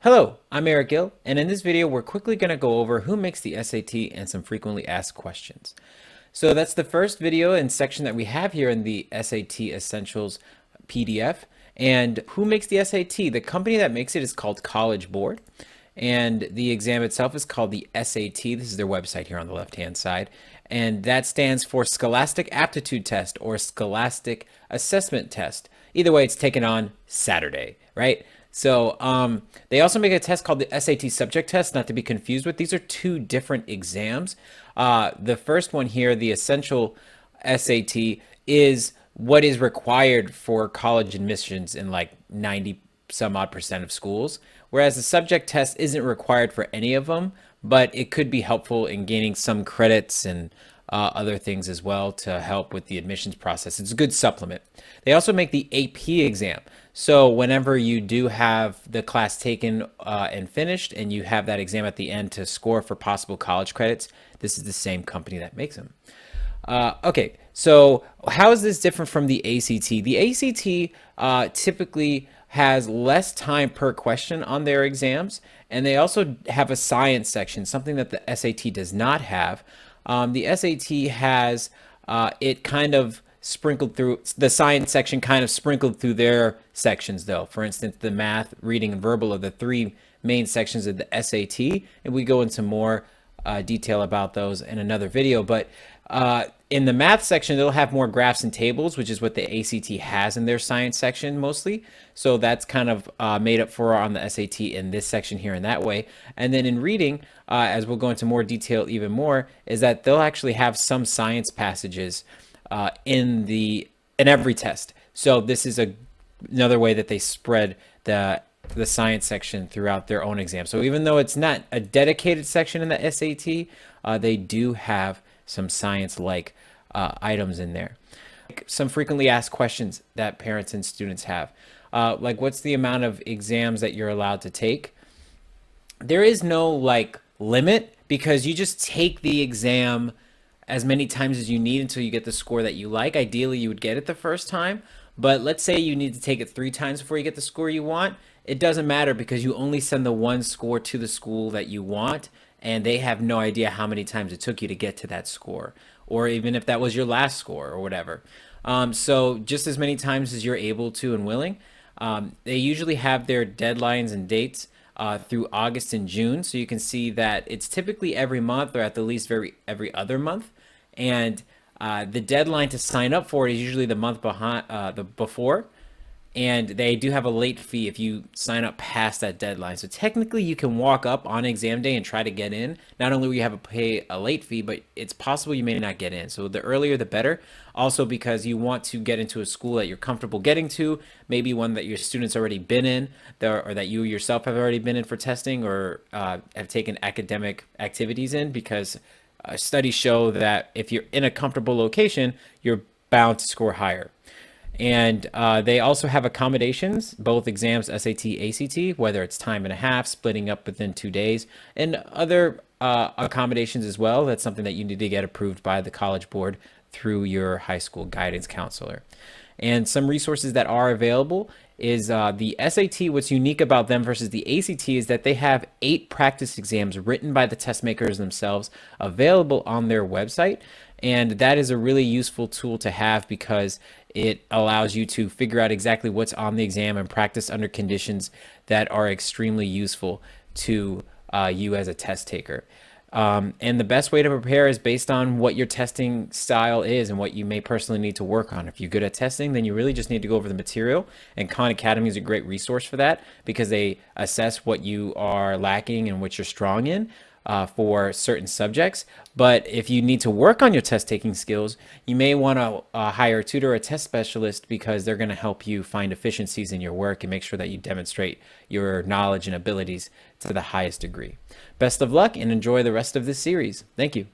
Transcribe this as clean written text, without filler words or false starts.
Hello, I'm Eric Gill, and in this video, we're quickly going to go over who makes the SAT and some frequently asked questions. So that's the first video and section that we have here in the SAT Essentials PDF. And who makes the SAT? The company that makes it is called College Board, and the exam itself is called the SAT. This is their website here on the left-hand side, and that stands for Scholastic Aptitude Test or Scholastic Assessment Test. Either way, it's taken on Saturday, right? So they also make a test called the SAT Subject Test, not to be confused with. These are two different exams. The first one here, the Essential SAT, is what is required for college admissions in like 90 some odd percent of schools, whereas the subject test isn't required for any of them, but it could be helpful in gaining some credits and other things as well to help with the admissions process. It's a good supplement. They also make the AP exam. So whenever you do have the class taken and finished and you have that exam at the end to score for possible college credits, this is the same company that makes them. Okay, so how is this different from the ACT? The ACT typically has less time per question on their exams, and they also have a science section, something that the SAT does not have. The SAT has it kind of sprinkled through the science section, kind of sprinkled through their sections though. For instance, the math, reading, and verbal are the three main sections of the SAT, and we go into more detail about those in another video. But in the math section, they'll have more graphs and tables, which is what the ACT has in their science section mostly. So that's kind of made up for on the SAT in this section here in that way. And then in reading, as we'll go into more detail even more, is that they'll actually have some science passages in every test. So this is another way that they spread the science section throughout their own exam. So even though it's not a dedicated section in the SAT, they do have some science-like items in there. Some frequently asked questions that parents and students have, like what's the amount of exams that you're allowed to take? There is no like limit, because you just take the exam as many times as you need until you get the score that you like. Ideally, you would get it the first time, but let's say you need to take it 3 times before you get the score you want. It doesn't matter, because you only send the one score to the school that you want, and they have no idea how many times it took you to get to that score, or even if that was your last score or whatever. So just as many times as you're able to and willing. They usually have their deadlines and dates through August and June, so you can see that it's typically every month, or at the least every other month. And the deadline to sign up for it is usually the month before, and they do have a late fee if you sign up past that deadline. So technically you can walk up on exam day and try to get in. Not only will you have to pay a late fee, but it's possible you may not get in. So the earlier the better. Also because you want to get into a school that you're comfortable getting to, maybe one that your students already been in, or that you yourself have already been in for testing, or have taken academic activities in, because studies show that if you're in a comfortable location, you're bound to score higher. And they also have accommodations, both exams, SAT, ACT, whether it's time and a half, splitting up within 2 days, and other accommodations as well. That's something that you need to get approved by the College Board through your high school guidance counselor. And some resources that are available is the SAT. What's unique about them versus the ACT is that they have 8 practice exams written by the test makers themselves available on their website. And that is a really useful tool to have, because it allows you to figure out exactly what's on the exam and practice under conditions that are extremely useful to you as a test taker. And the best way to prepare is based on what your testing style is and what you may personally need to work on. If you're good at testing, then you really just need to go over the material, and Khan Academy is a great resource for that, because they assess what you are lacking and what you're strong in for certain subjects. But if you need to work on your test taking skills, you may want to hire a tutor or a test specialist, because they're going to help you find efficiencies in your work and make sure that you demonstrate your knowledge and abilities to the highest degree. Best of luck and enjoy the rest of this series. Thank you.